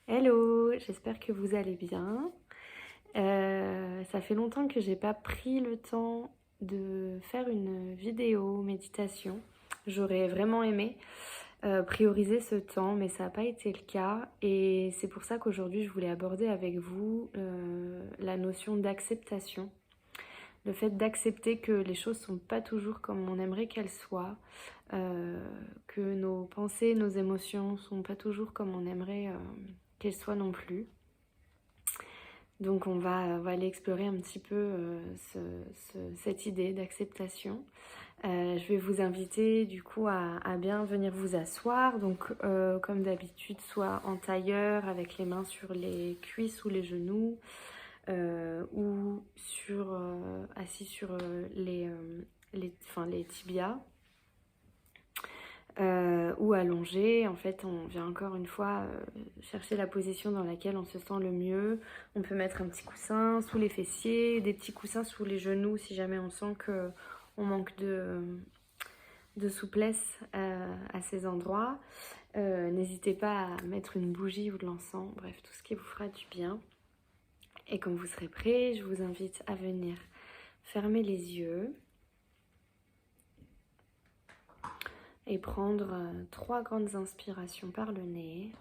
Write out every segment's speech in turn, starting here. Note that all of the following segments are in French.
Hello, j'espère que vous allez bien. Ça fait longtemps que j'ai pas pris le temps de faire une vidéo méditation. J'aurais vraiment aimé prioriser ce temps, mais ça n'a pas été le cas. Et c'est pour ça qu'aujourd'hui, je voulais aborder avec vous la notion d'acceptation. Le fait d'accepter que les choses sont pas toujours comme on aimerait qu'elles soient, que nos pensées, nos émotions sont pas toujours comme on aimerait qu'elles soient non plus. Donc on va aller explorer un petit peu cette idée d'acceptation. Je vais vous inviter du coup à bien venir vous asseoir. Donc comme d'habitude, soit en tailleur avec les mains sur les cuisses ou les genoux, ou assis sur les tibias. Ou allongé. En fait, on vient encore une fois chercher la position dans laquelle on se sent le mieux. On peut mettre un petit coussin sous les fessiers, des petits coussins sous les genoux si jamais on sent qu'on manque de souplesse à ces endroits. N'hésitez pas à mettre une bougie ou de l'encens, bref, tout ce qui vous fera du bien. Et quand vous serez prêt, je vous invite à venir fermer les yeux et prendre 3 grandes inspirations par le nez.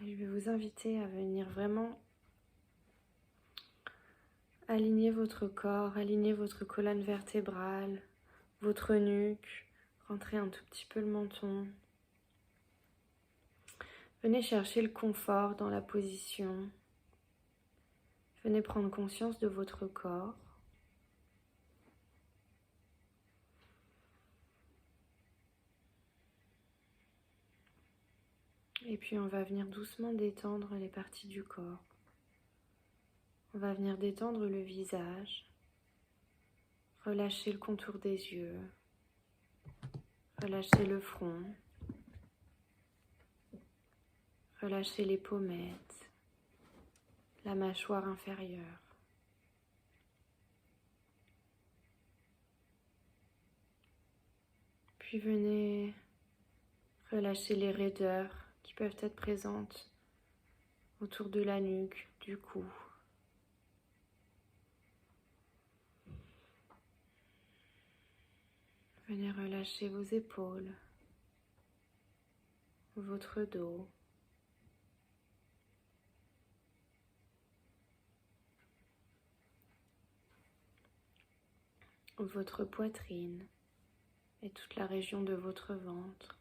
Et je vais vous inviter à venir vraiment aligner votre corps, aligner votre colonne vertébrale, votre nuque, rentrer un tout petit peu le menton. Venez chercher le confort dans la position. Venez prendre conscience de votre corps. Et puis on va venir doucement détendre les parties du corps. On va venir détendre le visage, relâcher le contour des yeux, relâcher le front, relâcher les pommettes, la mâchoire inférieure. Puis venez relâcher les raideurs qui peuvent être présentes autour de la nuque, du cou. Venez relâcher vos épaules, votre dos. Votre poitrine et toute la région de votre ventre.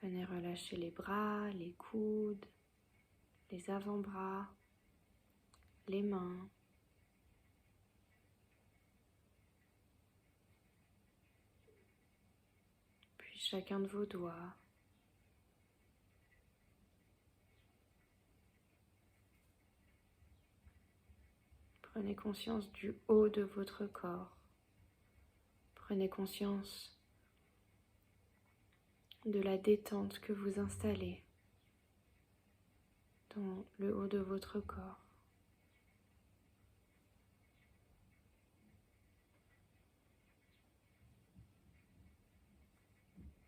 Venez relâcher les bras, les coudes, les avant-bras, les mains. Puis chacun de vos doigts. Prenez conscience du haut de votre corps. Prenez conscience de la détente que vous installez dans le haut de votre corps.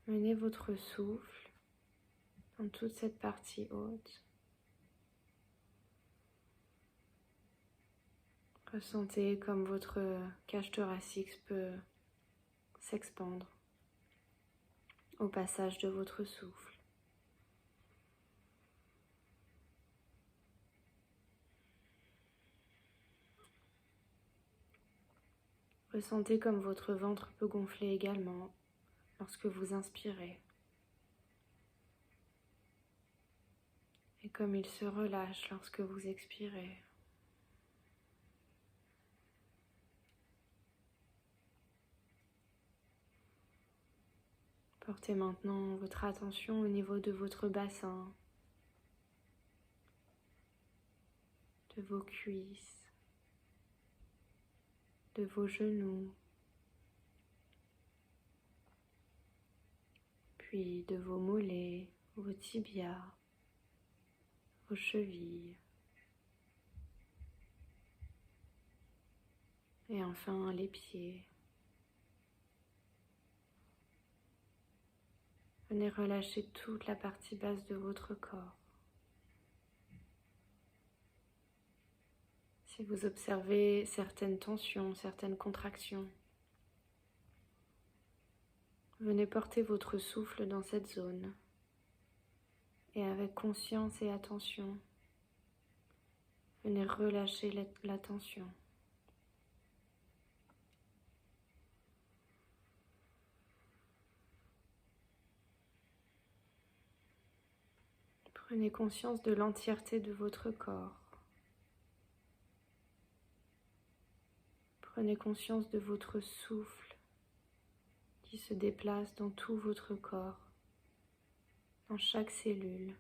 Menez votre souffle dans toute cette partie haute. Ressentez comme votre cage thoracique peut s'expandre au passage de votre souffle. Ressentez comme votre ventre peut gonfler également lorsque vous inspirez. Et comme il se relâche lorsque vous expirez. Portez maintenant votre attention au niveau de votre bassin. de vos cuisses, de vos genoux, puis de vos mollets, vos tibias, vos chevilles, et enfin les pieds. Venez relâcher toute la partie basse de votre corps. Si vous observez certaines tensions, certaines contractions, venez porter votre souffle dans cette zone et avec conscience et attention, venez relâcher la tension. Prenez conscience de l'entièreté de votre corps. Prenez conscience de votre souffle qui se déplace dans tout votre corps, dans chaque cellule.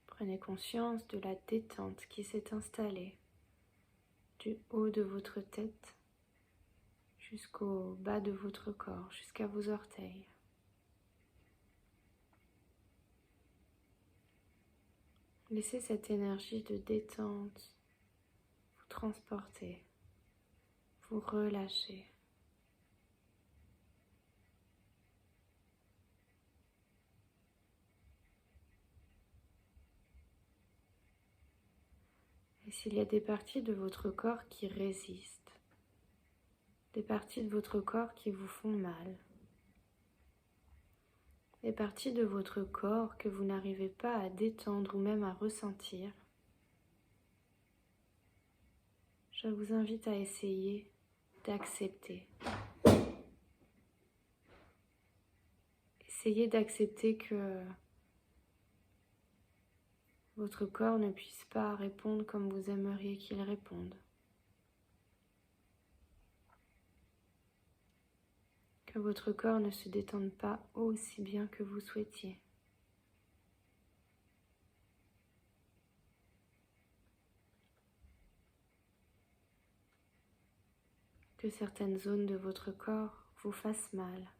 Prenez conscience de la détente qui s'est installée du haut de votre tête jusqu'au bas de votre corps, jusqu'à vos orteils. Laissez cette énergie de détente vous transporter, vous relâcher. Et s'il y a des parties de votre corps qui résistent, des parties de votre corps qui vous font mal, des parties de votre corps que vous n'arrivez pas à détendre ou même à ressentir, je vous invite à essayer d'accepter. Essayez d'accepter que votre corps ne puisse pas répondre comme vous aimeriez qu'il réponde. Que votre corps ne se détende pas aussi bien que vous souhaitiez. Que certaines zones de votre corps vous fassent mal.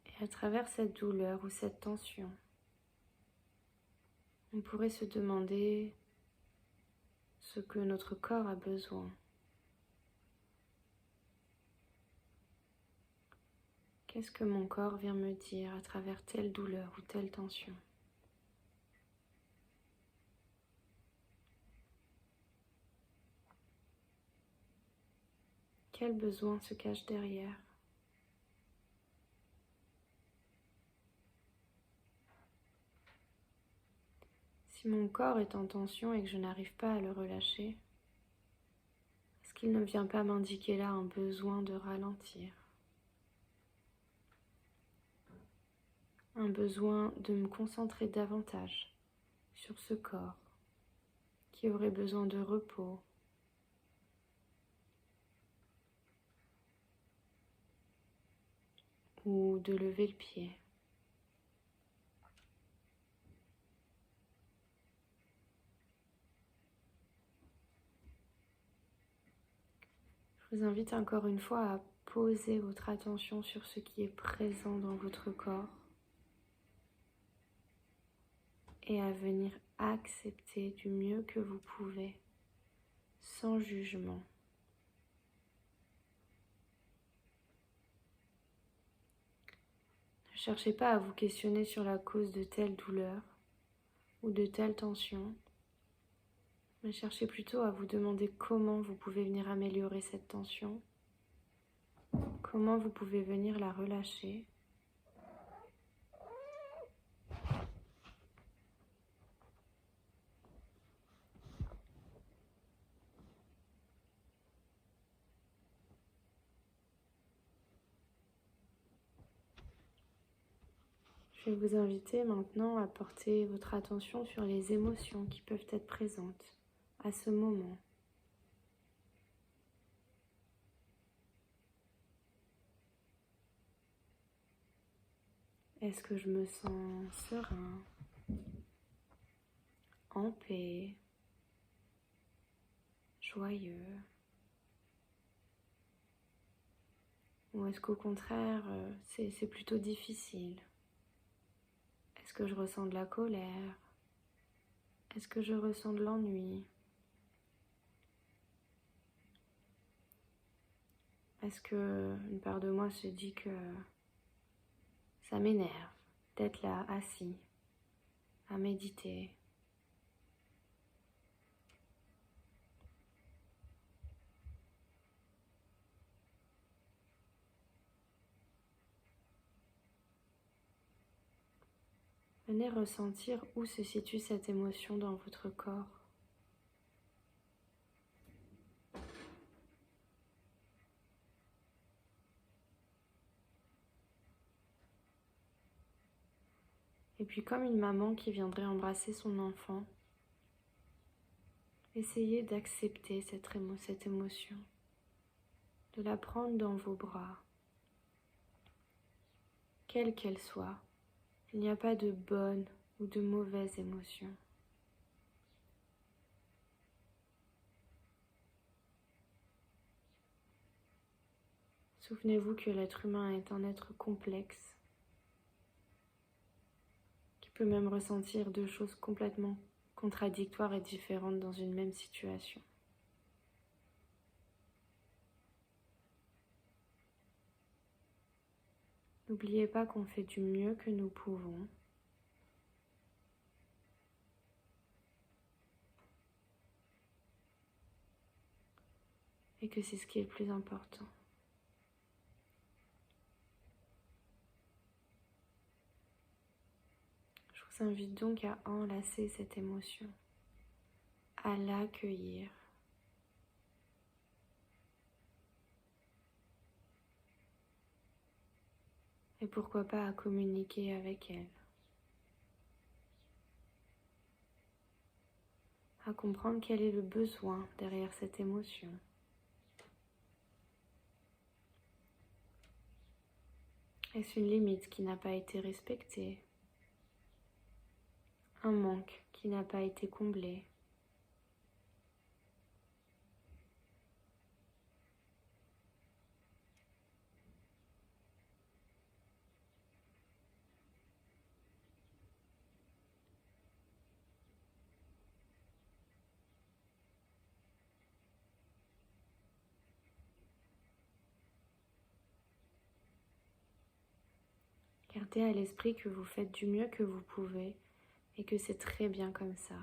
Et à travers cette douleur ou cette tension, on pourrait se demander ce que notre corps a besoin. Qu'est-ce que mon corps vient me dire à travers telle douleur ou telle tension? Quel besoin se cache derrière? Si mon corps est en tension et que je n'arrive pas à le relâcher, est-ce qu'il ne vient pas m'indiquer là un besoin de ralentir? Un besoin de me concentrer davantage sur ce corps qui aurait besoin de repos, ou de lever le pied. Je vous invite encore une fois à poser votre attention sur ce qui est présent dans votre corps et à venir accepter du mieux que vous pouvez, sans jugement. Ne cherchez pas à vous questionner sur la cause de telle douleur ou de telle tension, mais cherchez plutôt à vous demander comment vous pouvez venir améliorer cette tension, comment vous pouvez venir la relâcher. Je vais vous inviter maintenant à porter votre attention sur les émotions qui peuvent être présentes à ce moment. Est-ce que je me sens serein, en paix, joyeux? Ou est-ce qu'au contraire, c'est plutôt difficile? Est-ce que je ressens de la colère? Est-ce que je ressens de l'ennui? Est-ce que une part de moi se dit que ça m'énerve d'être là, assis, à méditer? Venez ressentir où se situe cette émotion dans votre corps. Et puis comme une maman qui viendrait embrasser son enfant, essayez d'accepter cette émotion, de la prendre dans vos bras, quelle qu'elle soit. Il n'y a pas de bonne ou de mauvaise émotion. Souvenez-vous que l'être humain est un être complexe, qui peut même ressentir deux choses complètement contradictoires et différentes dans une même situation. N'oubliez pas qu'on fait du mieux que nous pouvons. Et que c'est ce qui est le plus important. Je vous invite donc à enlacer cette émotion, à l'accueillir. Et pourquoi pas à communiquer avec elle. À comprendre quel est le besoin derrière cette émotion. Est-ce une limite qui n'a pas été respectée? Un manque qui n'a pas été comblé? Gardez à l'esprit que vous faites du mieux que vous pouvez et que c'est très bien comme ça.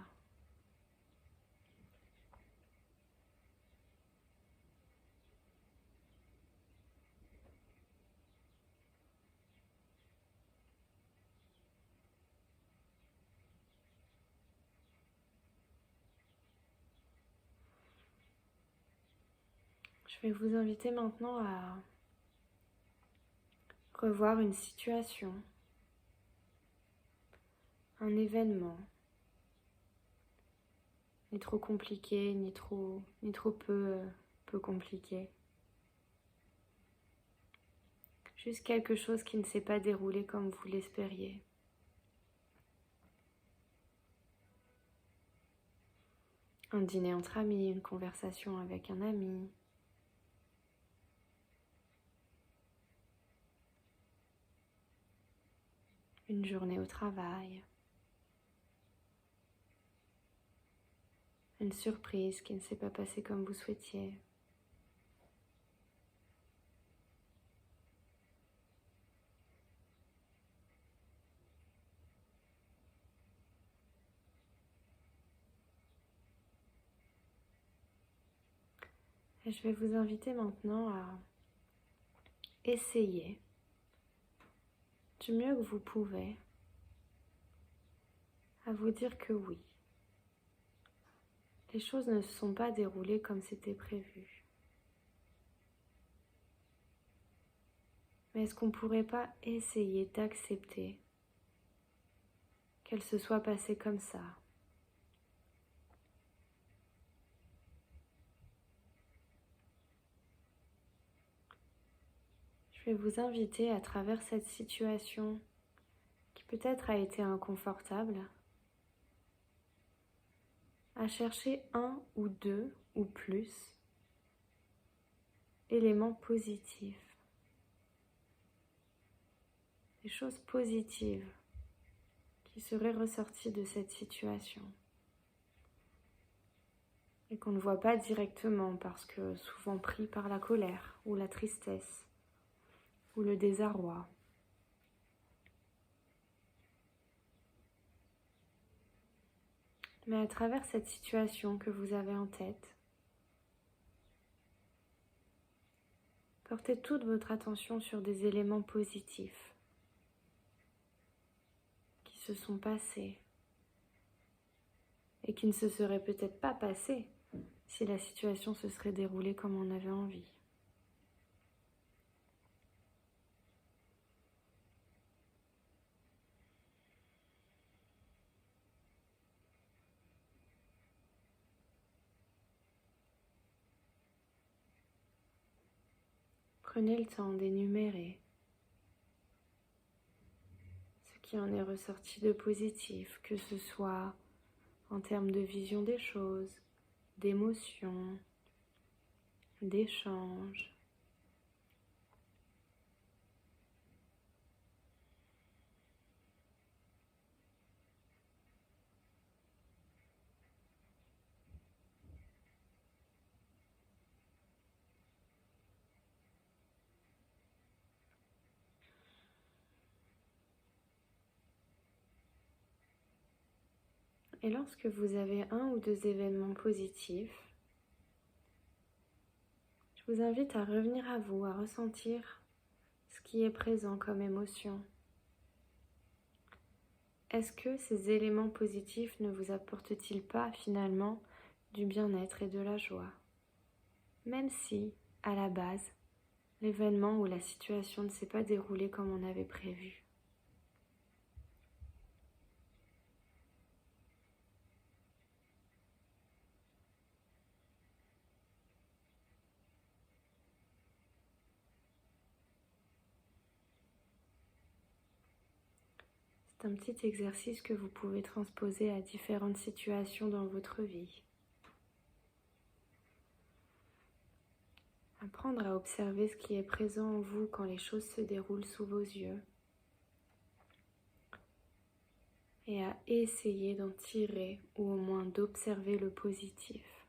Je vais vous inviter maintenant à revoir une situation, un événement, ni trop compliqué, ni trop peu compliqué. Juste quelque chose qui ne s'est pas déroulé comme vous l'espériez. Un dîner entre amis, une conversation avec un ami. Une journée au travail. Une surprise qui ne s'est pas passée comme vous souhaitiez. Et je vais vous inviter maintenant à essayer du mieux que vous pouvez à vous dire que oui, les choses ne se sont pas déroulées comme c'était prévu. Mais est-ce qu'on ne pourrait pas essayer d'accepter qu'elle se soit passée comme ça. Je vais vous inviter à travers cette situation qui peut-être a été inconfortable à chercher un ou deux ou plus éléments positifs, des choses positives qui seraient ressorties de cette situation et qu'on ne voit pas directement parce que souvent pris par la colère ou la tristesse ou le désarroi. Mais à travers cette situation que vous avez en tête, portez toute votre attention sur des éléments positifs qui se sont passés et qui ne se seraient peut-être pas passés si la situation se serait déroulée comme on avait envie. Prenez le temps d'énumérer ce qui en est ressorti de positif, que ce soit en termes de vision des choses, d'émotions, d'échanges. Et lorsque vous avez un ou deux événements positifs, je vous invite à revenir à vous, à ressentir ce qui est présent comme émotion. Est-ce que ces éléments positifs ne vous apportent-ils pas finalement du bien-être et de la joie? Même si, à la base, l'événement ou la situation ne s'est pas déroulée comme on avait prévu. C'est un petit exercice que vous pouvez transposer à différentes situations dans votre vie. Apprendre à observer ce qui est présent en vous quand les choses se déroulent sous vos yeux. Et à essayer d'en tirer ou au moins d'observer le positif.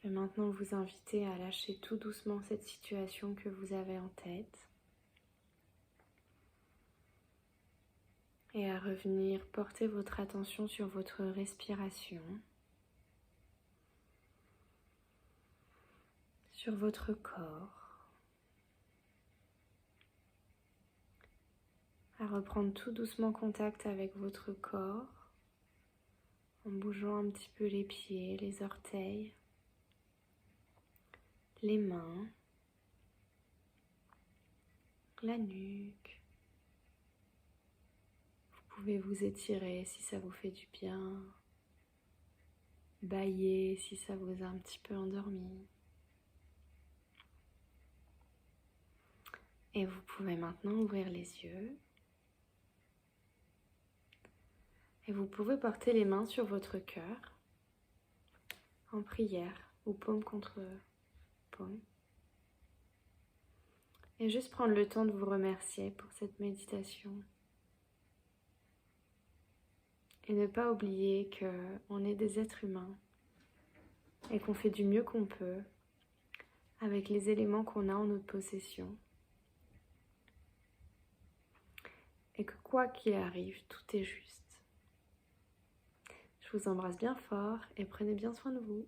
Je vais maintenant vous inviter à lâcher tout doucement cette situation que vous avez en tête et à revenir porter votre attention sur votre respiration, sur votre corps, à reprendre tout doucement contact avec votre corps en bougeant un petit peu les pieds, les orteils, les mains, la nuque. Vous pouvez vous étirer si ça vous fait du bien, bâiller si ça vous a un petit peu endormi. Et vous pouvez maintenant ouvrir les yeux. Et vous pouvez porter les mains sur votre cœur en prière ou paume contre paume. Et juste prendre le temps de vous remercier pour cette méditation. Et ne pas oublier qu'on est des êtres humains et qu'on fait du mieux qu'on peut avec les éléments qu'on a en notre possession. Et que quoi qu'il arrive, tout est juste. Je vous embrasse bien fort et prenez bien soin de vous.